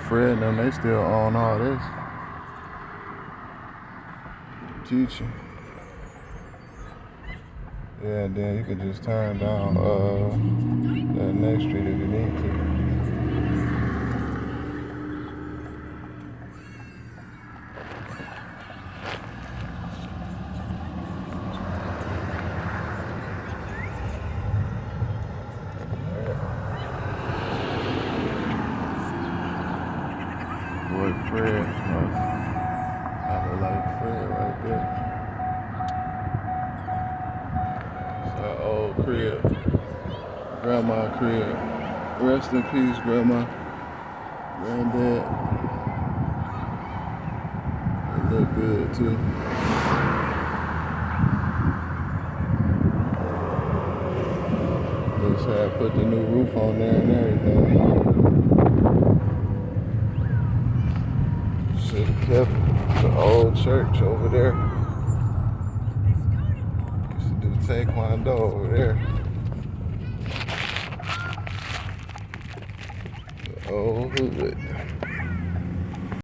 Fred and them, they still own all this. Teaching. Yeah, and then you can just turn down that next street if you need to. Boy, Fred. I look like Fred right there. It's our old crib. Grandma crib. Rest in peace, Grandma. Granddad. They look good too. Looks like I put the new roof on there and everything. Should have kept the old church over there. Used to do taekwondo over there. The old hood.